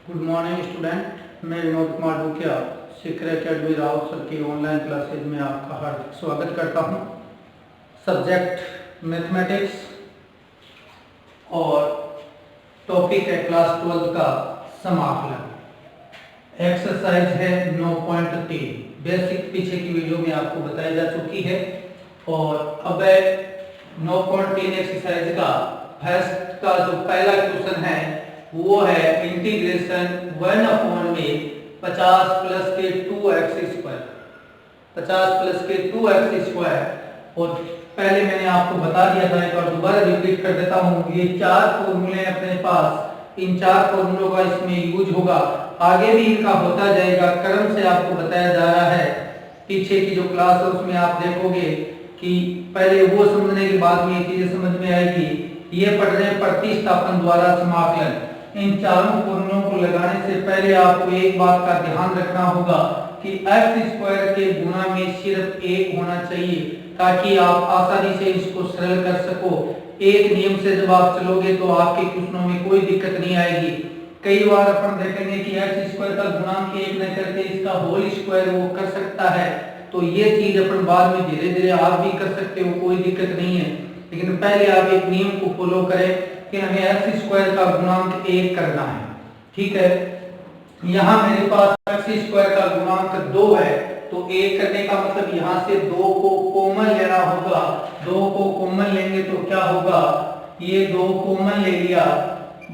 Good morning student, मैं विनोद कुमार डूकिया शिखर academy Rao sir की online classes में आपका हार्दिक स्वागत करता हूं। सब्जेक्ट मैथमेटिक्स और टॉपिक है क्लास 12 का समाकलन। एक्सरसाइज है 9.3। बेसिक पीछे की वीडियो में आपको बताई जा चुकी है और अब 9.3 एक्सरसाइज का फर्स्ट का जो पहला क्वेश्चन है वो है इंटीग्रेशन 1 में 50 प्लस के 2x स्क्वायर, 50 प्लस के 2x स्क्वायर। और पहले मैंने आपको बता दिया था, एक बार दोबारा रिपीट कर देता हूँ। ये चार फॉर्मूले अपने पास, इन चार फॉर्मूलों का इसमें यूज होगा, आगे भी इनका होता जाएगा। क्रम से आपको बताया जा रहा है। पीछे की जो क्लास है उसमें आप देखोगे कि पहले वो समझने के बाद में ये चीजें समझ में आएगी। ये पढ़ रहे हैं प्रतिस्थापन द्वारा समाकलन। इन चारों फॉर्मूलों को लगाने से पहले आपको एक बात का ध्यान रखना होगा कि x स्क्वायर के गुणा में सिर्फ एक होना चाहिए, ताकि आप आसानी से इसको सरल कर सको। एक नियम से जब आप चलोगे तो आपके क्वेश्चनों में कोई दिक्कत नहीं आएगी। कई बार अपन देखेंगे कि x स्क्वायर का गुणांक एक न करके इसका होल स्क्वायर वो कर सकता है, तो ये चीज अपन बाद में धीरे धीरे आप भी कर सकते हो, कोई दिक्कत नहीं है। लेकिन पहले आप एक नियम को फॉलो करें कि हमें x स्क्वायर का गुणांक एक करना है। ठीक है, यहाँ मेरे पास x स्क्वायर का गुणांक 2 है, तो एक करने का मतलब यहाँ से 2 को कॉमन लेना होगा। 2 को कॉमन लेंगे तो क्या होगा, ये 2 कॉमन ले लिया,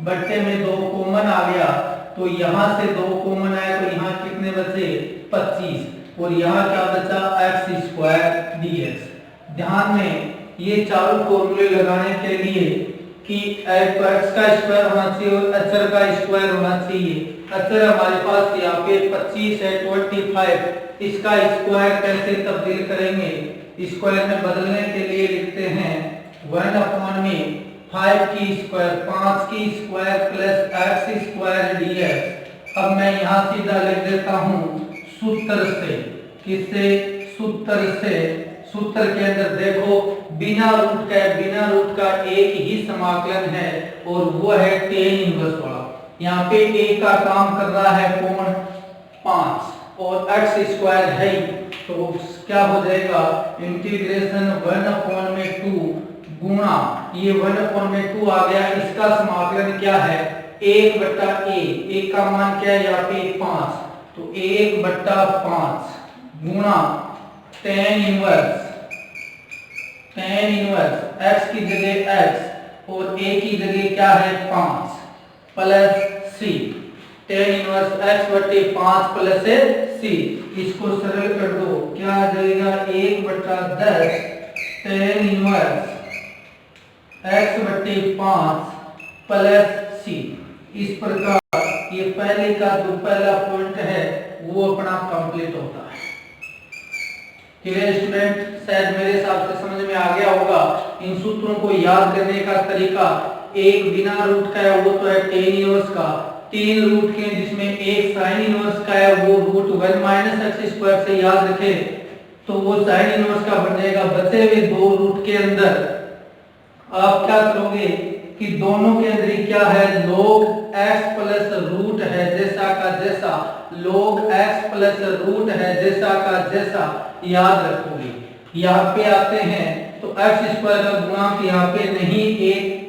बट्टे में 2 कॉमन आ गया, तो यहाँ से 2 कॉमन आया तो यहाँ कितने बचे 25, और यहाँ क्या बचा x स्क्वायर dx। ध्यान में ये चारों फॉर्मूले लगाने के लिए कि x का स्क्वायर होना चाहिए और अचर का स्क्वायर होना चाहिए। अचर हमारे पास यहाँ पे 25 है, 25। इसका स्क्वायर कैसे तब्दील करेंगे, स्क्वायर में बदलने के लिए लिखते हैं 1 में 5 की स्क्वायर, 5 की square plus x square dx। अब मैं यहाँ सीधा लिख देता हूँ सूत्र से। किससे? सूत्र से। सूत्र के अंदर देखो बिना रूट का एक ही समाकलन है और वो है tan इनवर्स वाला। यहाँ पे a का काम कर रहा है कोण 5 और x स्क्वायर है, तो क्या हो जाएगा इंटीग्रेशन 1 में 2 गुणा ये 1 में 2 आ गया। इसका समाकलन क्या है 1/a, a का मान क्या है यहाँ पे 5, तो 1/5 गुणा tan इनवर्स x की जगह x और a की जगह क्या है 5 plus c। tan inverse x/5 plus c, इसको सरल कर दो, क्या आ जाएगा 1/10 tan inverse x/5 plus c। इस प्रकार ये पहले का जो पहला पॉइंट है वो अपना कंप्लीट होता है। Clear student? शायद मेरे हिसाब से समझ में आ गया होगा। इन सूत्रों को याद करने का तरीका, एक बिना रूट का है वो तो है tan इनवर्स का, 3 रूट के जिसमें एक sin इनवर्स का है वो रूट 1 माइनस x स्क्वायर से याद रखे तो वो sin इनवर्स का बन जाएगा। बचे हुए 2 रूट के अंदर आप क्या करोगे कि दोनों के अंदर क्या है log x प्लस रूट है जैसा का जैसा, log x प्लस रूट है जैसा का जैसा याद रखोगे। यहाँ पे आते हैं तो x स्क्वायर का गुणांक यहाँ पे नहीं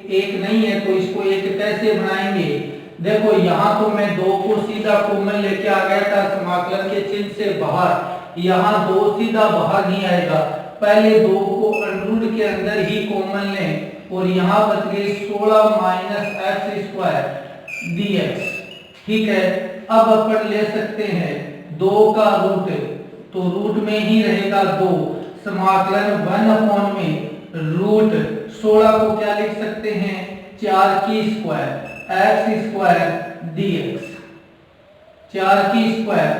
एक नहीं है, तो इसको एक कैसे बनाएंगे। देखो यहाँ तो मैं 2 को सीधा कॉमन लेके आ गया था समाकलन के चिन्ह से बाहर, यहाँ 2 सीधा बाहर नहीं आएगा। पहले 2 को अंडररूट के अंदर ही कॉमन लें और यहाँ बच गए 16 माइनस x स्क्वायर dx। ठीक है, अब अपन ले सकते हैं 2 का रूट, तो रूट में ही रहेगा 2, समाकलन 1 में रूट 16 को क्या लिख सकते हैं 4 की स्क्वायर x स्क्वायर dx, 4 की square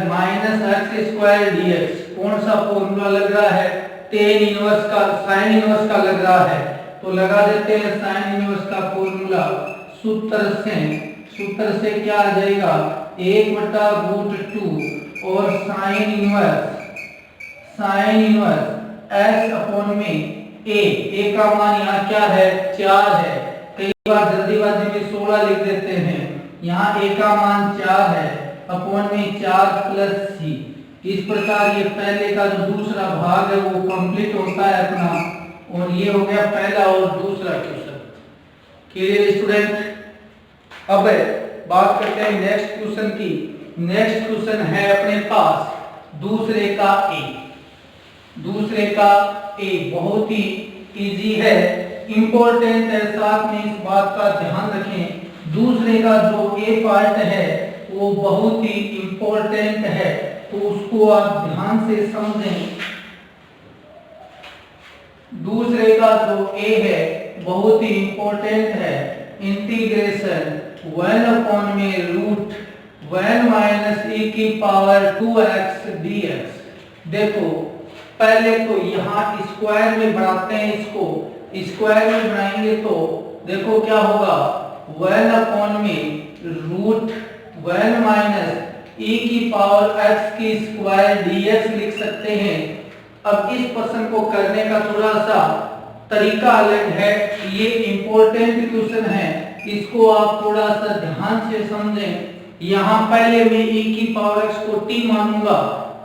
minus x square dx। कौन सा फॉर्मूला लग रहा है tan इनवर्स का, sin इनवर्स का लग रहा है, तो लगा देते हैं sin इनवर्स का फॉर्मूला। सूत्र से क्या आ जाएगा 1/√2 और sin इनवर्स x में a का मान यहाँ क्या है 4 है। कई बार जल्दीबाजी में 16 लिख देते हैं, यहाँ a का मान 4 है, अपॉन में 4 प्लस c। इस प्रकार ये पहले का जो दूसरा भाग है वो कंप्लीट होता है अपना, और ये हो गया पहला और दूसरा क्वेश्चन। Clear student? अब बात करते हैं नेक्स्ट क्वेश्चन की। नेक्स्ट क्वेश्चन है अपने पास दूसरे का ए। बहुत ही इजी है, इंपॉर्टेंट है, साथ में इस बात का ध्यान रखें दूसरे का जो ए पार्ट है वो बहुत ही इंपॉर्टेंट है, तो उसको आप ध्यान से समझें। दूसरे का जो ए है बहुत ही इंपॉर्टेंट है, इंटीग्रेशन 1 अपॉन में रूट 1 माइनस e की पावर 2x dx। देखो पहले तो यहाँ स्क्वायर में बढ़ाते हैं, इसको स्क्वायर में बढ़ाएंगे तो देखो क्या होगा, 1 अपॉन में रूट 1 माइनस e की पावर x की स्क्वायर dx लिख सकते हैं। अब इस प्रश्न को करने का थोड़ा सा तरीका अलग है, ये इंपॉर्टेंट क्वेश्चन है, इसको आप थोड़ा सा ध्यान से समझें। यहाँ पहले मैं e की पावर x को t मानूंगा,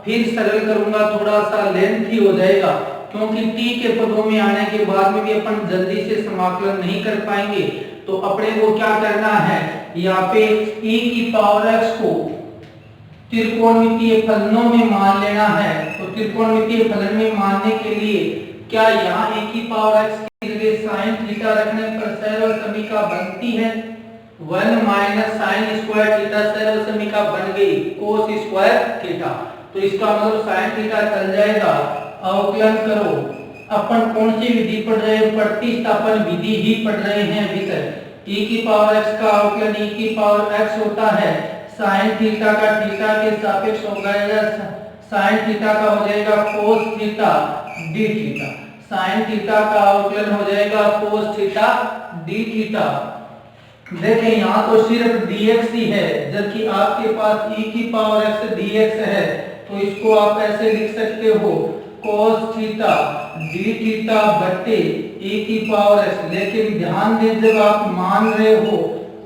फिर सरल करूंगा, थोड़ा सा लेंथी हो जाएगा क्योंकि t के पदों में आने के बाद में भी अपन जल्दी से समाकलन नहीं कर पाएंगे। तो अपने को क्या करना है, यहाँ पे e की पावर x को त्रिकोणमितीय फलनों में मान लेना है। तो त्रिकोणमितीय फलन में मानने के लिए क्या यहाँ e की पावर x की जगह sin थीटा रखने पर सरल समीका बनती है, 1 माइनस sin स्क्वायर थीटा सरल समीका बन गई cos स्क्वायर थीटा। तो इसका मतलब sin थीटा चल जाएगा। अवकलन करो, अपन कौन सी विधि पढ़ रहे हैं, प्रतिस्थापन विधि ही पढ़ रहे हैं अभी तक। e की पावर x का अवकलन e की पावर x होता है, sin थीटा का थीटा के सापेक्ष हो जाएगा, sin थीटा का हो जाएगा cos theta d theta, sin theta का अवकलन हो जाएगा cos थीटा d थीटा। देखें यहाँ तो सिर्फ dx ही है, जबकि आपके पास e की पावर x dx है, तो इसको आप ऐसे लिख सकते हो cos थीटा d थीटा बट्टे e की पावर x। लेकिन ध्यान दें जब आप मान रहे हो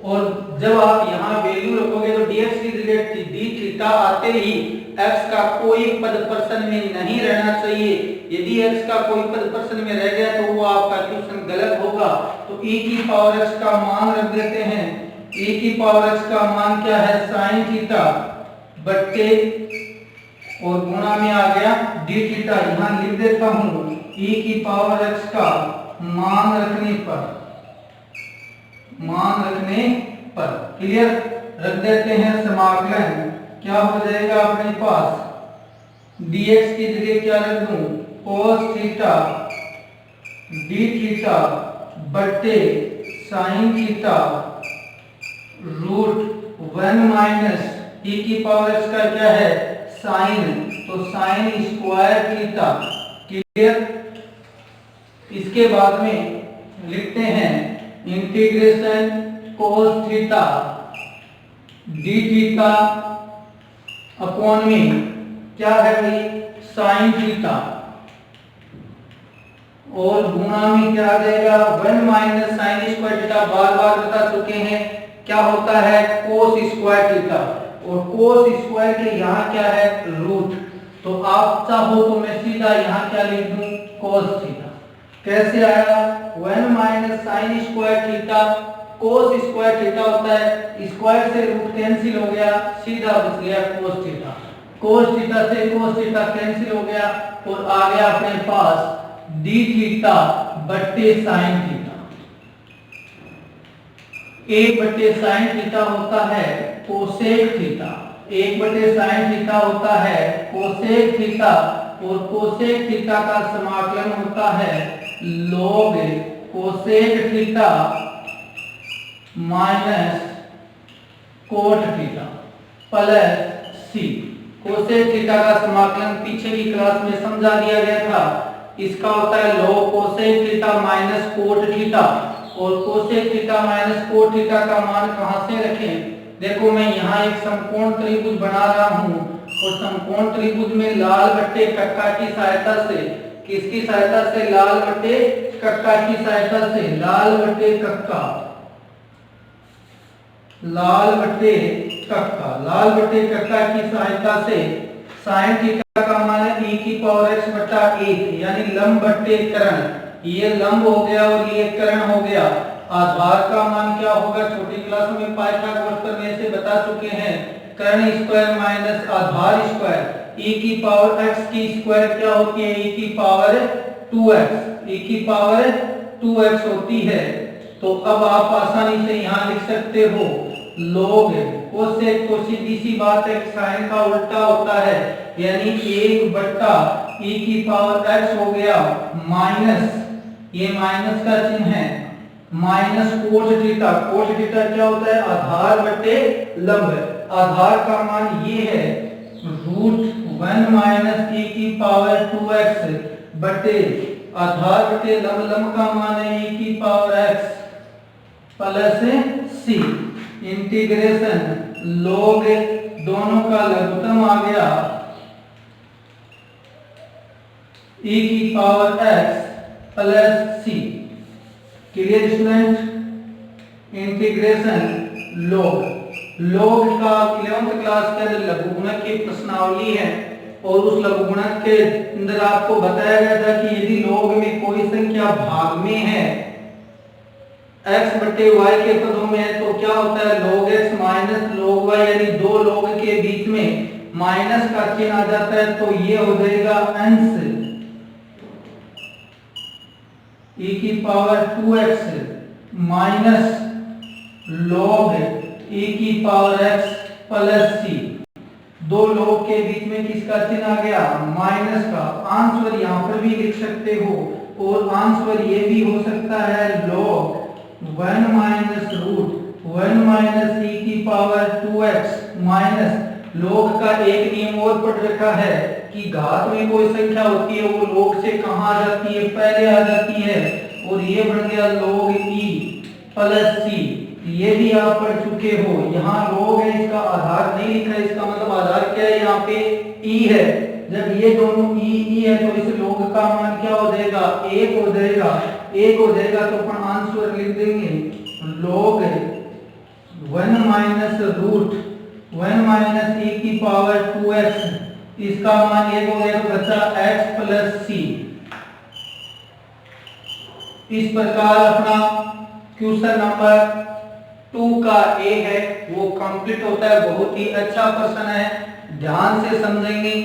और जब आप यहाँ वैल्यू रखोगे तो dx की जगह d थीटा आते ही x का कोई पद प्रश्न में नहीं रहना चाहिए। यदि x का कोई पद प्रश्न में रह गया तो वो आपका क्वेश्चन गलत होगा। तो e की पावर x का मान रख देते हैं, e की पावर x का मान क्या है, sin थीटा बट्टे और गुणा में आ गया d थीटा। यहाँ लिख देता हूँ e की पावर x का मान रखने पर क्लियर रख देते हैं समाकलन। क्या हो जाएगा अपने पास, dx की जगह क्या रख दूं, cos थीटा d थीटा बट्टे sin theta root 1 minus e की पावर x का क्या है, sin, तो sin स्क्वायर थीटा। क्लियर? इसके बाद में लिखते हैं integration cos theta d theta upon में क्या है भाई, sin थीटा, और गुणा में क्या आ जाएगा 1 माइनस sin स्क्वायर थीटा। बार बार बता चुके हैं क्या होता है, cos स्क्वायर थीटा, और cos स्क्वायर के यहाँ क्या है, रूट। तो आप चाहो तो मैं सीधा यहाँ क्या लिख दूं, cos थीटा। कैसे आया, 1 minus sin square theta cos square theta होता है, स्क्वायर से रूट कैंसिल हो गया, सीधा बच गया cos थीटा। cos थीटा से cos थीटा कैंसिल हो गया और आ गया अपने पास d थीटा बट्टे sin थीटा। 1 बट्टे sin थीटा होता है कोसेक थीटा, 1 बट्टे sin थीटा होता है कोसेक थीटा, और कोसेक थीटा का समाकलन होता है log cosec theta minus cot theta plus C. Cosec theta का समाकलन पीछे की क्लास में समझा दिया गया था। इसका होता है log cosec theta minus cot theta, और cosec theta minus cot theta का मान कहां से रखें, देखो मैं यहाँ एक समकोण त्रिभुज बना रहा हूँ, और समकोण त्रिभुज में लाल बट्टे कक्का की सहायता से, किसकी सहायता से, लाल बट्टे कक्का की सहायता से, लाल बट्टे कक्का लाल बटे कक्का। लाल बटे कक्का की सहायता से साइन थीटा का मान है e की पावर x बटा 1, यानी लंब बटे कर्ण। ये लंब हो गया और ये कर्ण हो गया। आधार का मान क्या होगा, छोटी क्लास में पाइथागोरस प्रमेय से बता चुके हैं। कर्ण स्क्वायर माइनस आधार स्क्वायर। e की पावर x की स्क्वायर क्या होती है, e की पावर 2x, e की पावर 2x होती है। तो अब आप आसानी से यहाँ लिख सकते हो log कोसेक, तो सीधी सी बात है साइन का उल्टा होता है, यानी 1 बट्टा e की पावर x हो गया माइनस, ये माइनस का चिन्ह है, minus cos theta. Cos theta क्या होता है, आधार बटे लंब। आधार का मान ये है √1 माइनस e की पावर 2x बटे आधार बटे लंब। लंब का मान है e की power x plus c। Integration log दोनों का लघुत्तम आ गया e की power x plus c। Clear student? Integration log का 11th क्लास के अंदर लघुगुणक की प्रश्नावली है और उस लघुगुणक के अंदर आपको बताया गया था कि यदि log में कोई संख्या भाग में है, x बटे y के पदों में है, तो क्या होता है log x minus log y, यानी दो log के बीच में माइनस का चिन्ह आ जाता है, तो ये हो जाएगा अंश e की power 2x minus log e की पावर x प्लस c। दो log के बीच में किसका चिन्ह आ गया, माइनस का। आंसर यहाँ पर भी लिख सकते हो और आंसर ये भी हो सकता है log 1 माइनस √1 माइनस e की पावर 2x माइनस। log का एक नियम और पढ़ रखा है कि घात में कोई संख्या होती है वो log से कहाँ आ जाती है, पहले आ जाती है, और ये बन गया log e प्लस c। ये भी आप पढ़ चुके हो। यहाँ log है, इसका आधार नहीं लिखा है, इसका मतलब आधार क्या है, यहाँ पे e है। जब ये दोनों e है तो इस log का मान क्या हो जाएगा, 1 हो जाएगा। 1 हो जाएगा तो अपन आंसर लिख देंगे log 1 माइनस √1 माइनस e की पावर 2x, इसका मान 1 हो गया तो बचा x प्लस c। इस प्रकार अपना क्वेश्चन नंबर 2 का ए है वो कंप्लीट होता है। बहुत ही अच्छा प्रश्न है, ध्यान से समझेंगे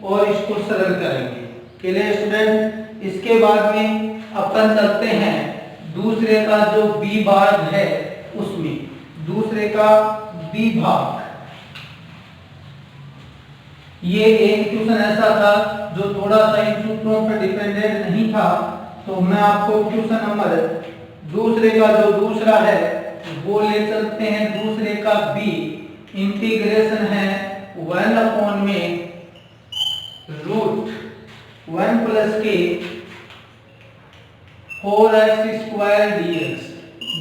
और इसको सरल करेंगे। Clear student? इसके बाद में अपन चलते हैं दूसरे का जो बी भाग है उसमें। दूसरे का बी भाग, ये एक क्वेश्चन ऐसा था जो थोड़ा सा इन सूत्रों पर डिपेंडेंट नहीं था, तो मैं आपको क्वेश्चन नंबर दूसरे का जो दूसरा है वो ले चलते हैं। दूसरे का बी इंटीग्रेशन है 1 अपॉन में √1 प्लस के 4x² dx।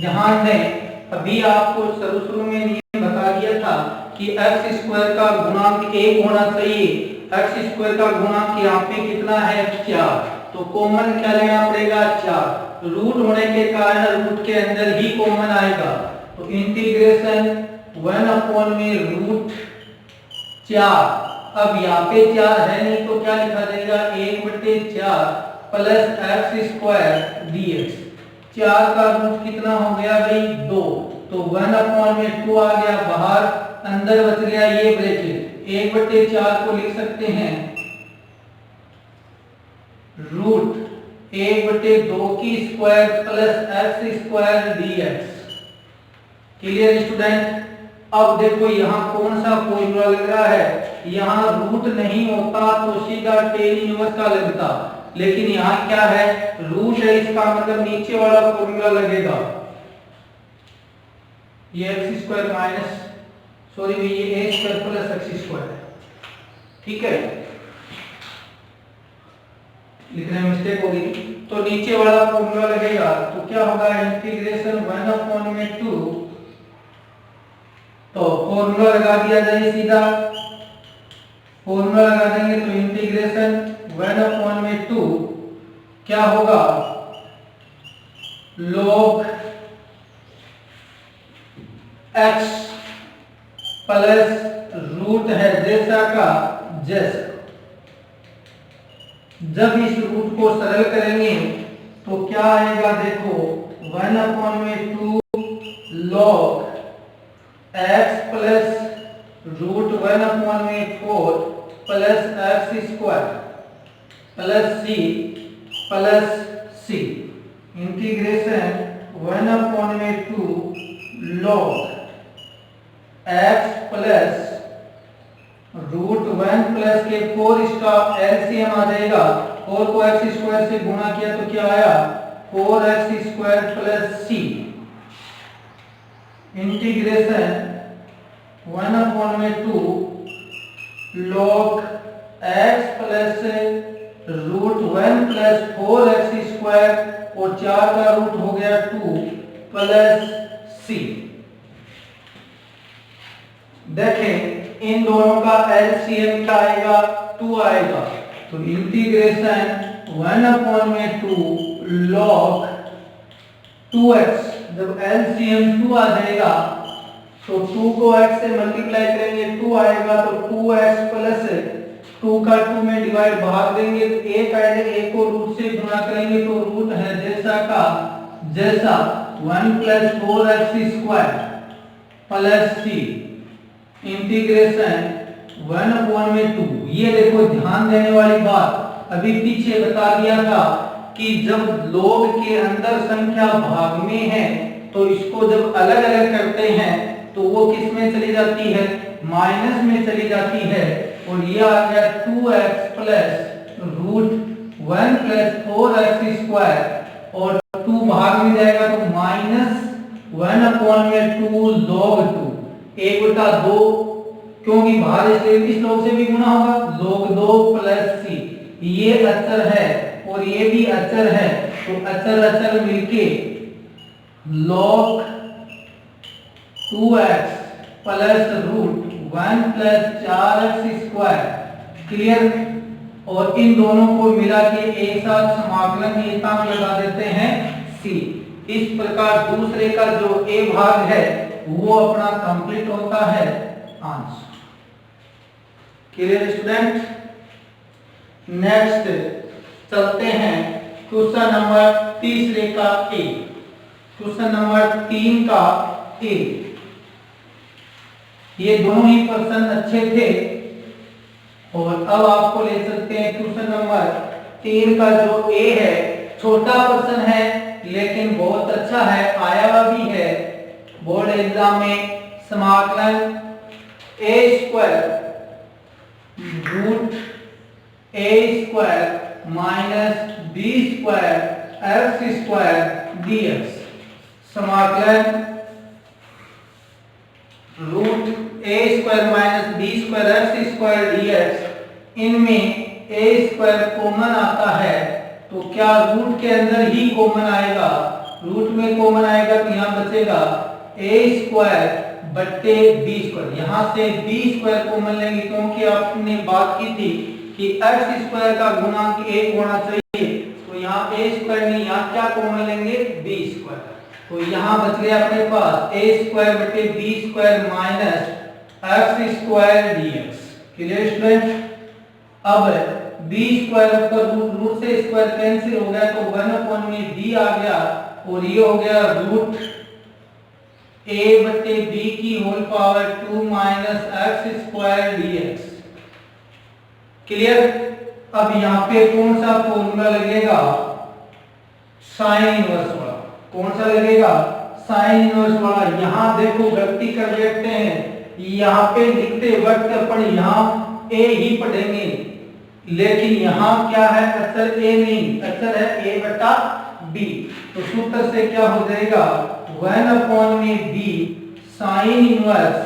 ध्यान दें, अभी आपको शुरू में नियम बता दिया था कि x² का गुणांक 1 होना चाहिए। x² का गुणांक यहाँ पे कितना है, 4, तो कॉमन क्या लेना पड़ेगा, 4। रूट होने के कारण रूट के अंदर ही कॉमन आएगा, तो इंटीग्रेशन 1 अपॉन में √4। अब यहाँ पे 4 है नहीं तो क्या लिखा जाएगा, 1/4 प्लस x² dx। 4 का रूट कितना हो गया भाई, 2, तो 1 अपॉन में 2 आ गया बाहर, अंदर बच गया ये ब्रैकेट। 1/4 को लिख सकते हैं √1/2 की square plus x² dx। Clear student? अब देखो यहाँ कौन सा फॉर्मूला लग रहा है, यहाँ रूट नहीं होता तो सीधा tan इनवर्स का लगता, लेकिन यहाँ क्या है, रूट है, इसका मतलब नीचे वाला फॉर्मूला लगेगा। ये x² माइनस ये a² प्लस x², ठीक है, लिखने में मिस्टेक होगी, तो नीचे वाला फॉर्मूला लगेगा। तो क्या होगा, इंटीग्रेशन 1 अपॉन में 2, तो फॉर्मूला लगा दिया जाए, सीधा फॉर्मूला लगा देंगे तो इंटीग्रेशन 1 अपॉन में 2 क्या होगा, log x प्लस रूट है जैसा का जैसा। जब इस रूट को सरल करेंगे तो क्या आएगा, देखो 1/2 log x plus root 1/4 plus x square plus c integration 1/2 log x plus root 1 plus के 4 इसका एलसीएम आ जाएगा। 4 को x स्क्वायर से गुणा किया तो क्या आया 4x square plus c integration 1/2 log x plus root 1 plus 4x square और 4 का रूट हो गया 2 प्लस c। देखें इन दोनों का एलसीएम क्या आएगा 2 आएगा, तो इंटीग्रेशन 1/2 log 2x, जब एलसीएम 2 आ जाएगा तो 2 को x से मल्टीप्लाई करेंगे 2 आएगा, तो 2x प्लस 2 का 2 में डिवाइड भाग देंगे तो 1 आएगा, 1 को रूट से गुणा करेंगे तो रूट है जैसा का जैसा 1 plus 4x square plus c integration 1/2। ये देखो ध्यान देने वाली बात, अभी पीछे बता दिया था कि जब log के अंदर संख्या भाग में है तो इसको जब अलग अलग करते हैं तो वो किस में चली जाती है, माइनस में चली जाती है। और ये आ गया 2x plus root 1 plus 4x square और 2 भाग में जाएगा तो माइनस 1/2 log 2 1/2, क्योंकि भाग इसलिए इस log से भी गुना होगा log 2 प्लस c। ये अचर है और ये भी अचर है, तो अचर अचर मिलके log 2x plus root 1 plus 4x square. Clear. और इन दोनों को मिला के एक साथ समाकलन नियतांक लगा देते हैं c। इस प्रकार दूसरे का जो a भाग है वो अपना कंप्लीट होता है आंसर। Clear student. नेक्स्ट चलते हैं क्वेश्चन नंबर तीसरे का ए। क्वेश्चन नंबर 3 का ए। ये दोनों ही प्रश्न अच्छे थे और अब आपको ले चलते हैं क्वेश्चन नंबर 3 का जो ए है। छोटा प्रश्न है लेकिन बहुत अच्छा है, आया हुआ भी है बोर्ड एग्जाम में। समाकलन a square root a square minus b square x square dx। समाकलन root a square minus b square x square dx। इनमें a स्क्वायर कॉमन आता है तो क्या रूट के अंदर ही कॉमन आएगा, रूट में कॉमन आएगा तो यहाँ बचेगा a स्क्वायर बट्टे b स्क्वायर। यहाँ से b स्क्वायर कॉमन लेंगे क्योंकि आपने बात की थी कि x स्क्वायर का गुणांक 1 होना चाहिए, तो यहाँ a स्क्वायर नहीं, यहाँ क्या कॉमन लेंगे b स्क्वायर। तो यहाँ बच गया अपने पास a स्क्वायर बटे b square minus x square dx। Clear student. अब b स्क्वायर पर रूट से स्क्वायर कैंसिल हो गया तो 1 में b आ गया और ये हो गया रूट a बटे b की whole power 2 minus x square dx। Clear. अब यहाँ पे कौन सा फॉर्मूला लगेगा, साइन इनवर्स वाला। कौन सा लगेगा, साइन इनवर्स वाला। यहाँ देखो गलती कर देते हैं, यहाँ पे लिखते वक्त अपन यहाँ a ही पढ़ेंगे लेकिन यहाँ क्या है, अचर a नहीं, अचर है a बटा b। तो सूत्र से क्या हो जाएगा 1 में b साइन इनवर्स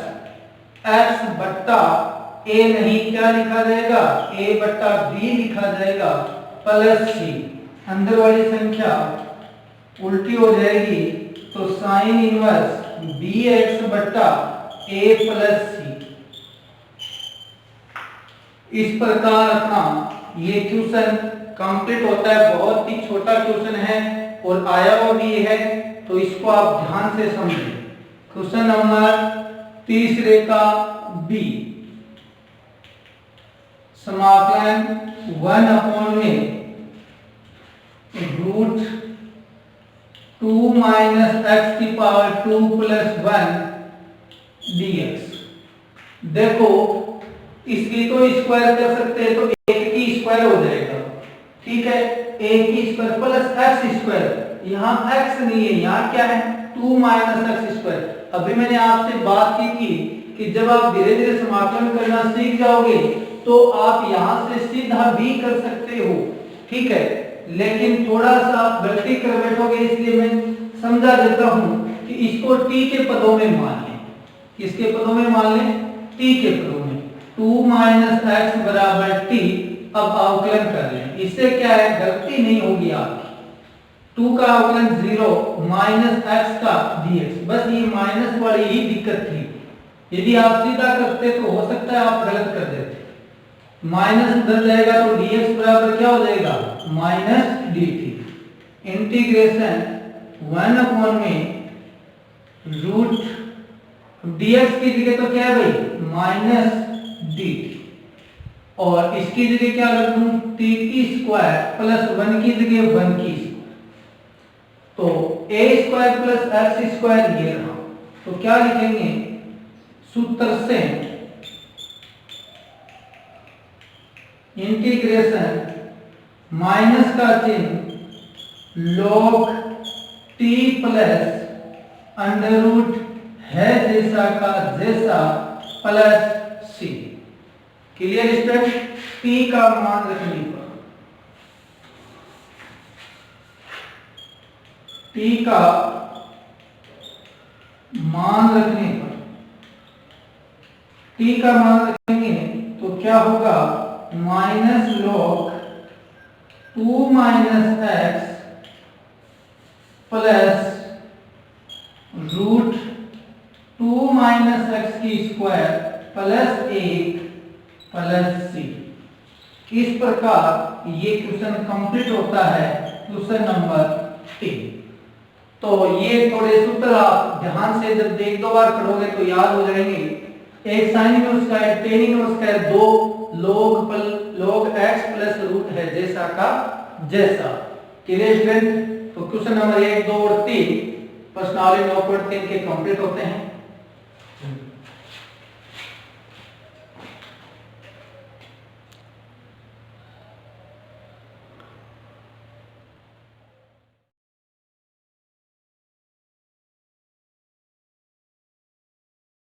x बट्टा a नहीं, क्या लिखा जाएगा a बट्टा b लिखा जाएगा प्लस c। अंदर वाली संख्या उल्टी हो जाएगी तो साइन इनवर्स bx बट्टा a प्लस c। इस प्रकार अपना ये क्वेश्चन कंप्लीट होता है। बहुत ही छोटा क्वेश्चन है और आया हुआ भी है, तो इसको आप ध्यान से समझें। क्वेश्चन नंबर तीसरे का b, समाकलन 1 में रूट 2 माइनस एक्स की पावर 2 प्लस 1 dx। देखो इसकी तो स्क्वायर कर सकते हैं, तो एक की स्क्वायर हो जाएगा, ठीक है, एक की स्क्वायर प्लस एक्स स्क्वायर, यहाँ एक्स नहीं है, यहाँ क्या है 2 माइनस एक्स स्क्वायर। अभी मैंने आपसे बात की थी कि जब आप धीरे धीरे समाकलन करना सीख जाओगे तो आप यहाँ से सीधा भी कर सकते हो, ठीक है, लेकिन थोड़ा सा आप गलती कर बैठोगे, इसलिए मैं समझा देता हूं कि इसको t के पदों में मान लें। किसके पदों में मान लें? t के पदों में। 2 माइनस एक्स बराबर t। अब अवकलन कर लें, इससे क्या है, गलती नहीं होगी आपकी। 2 का अवकलन 0 माइनस एक्स का dx, बस ये माइनस वाली ही दिक्कत थी। यदि आप सीधा करते तो हो सकता है आप गलत कर देते, माइनस उधर जाएगा तो dx बराबर क्या हो जाएगा, माइनस dt। इंटीग्रेशन 1 में रूट dx की जगह तो क्या है भाई, माइनस dt, और इसकी जगह क्या रख दूं, t की स्क्वायर प्लस 1 की जगह 1 की स्क्वायर, तो a square plus x square ये रहा। तो क्या लिखेंगे, सूत्र से इंटीग्रेशन माइनस का चिन्ह log t plus under root है जैसा का जैसा plus c। Clear student? t का मान रखने पर, t का मान रखने पर, t का मान रखेंगे तो क्या होगा, minus log 2 minus x plus root 2 minus x की स्क्वायर प्लस 1 प्लस सी। इस प्रकार ये क्वेश्चन कंप्लीट होता है, क्वेश्चन नंबर 3। तो ये थोड़े सूत्र आप ध्यान से जब एक दो बार पढ़ोगे तो याद हो जाएंगे। एक sine inverse square, tan inverse square, 2 log x plus root है जैसा का जैसा। Clear student? तो क्वेश्चन नंबर 1, 2 और 3 प्रश्नावली 9.3 के कंप्लीट होते हैं।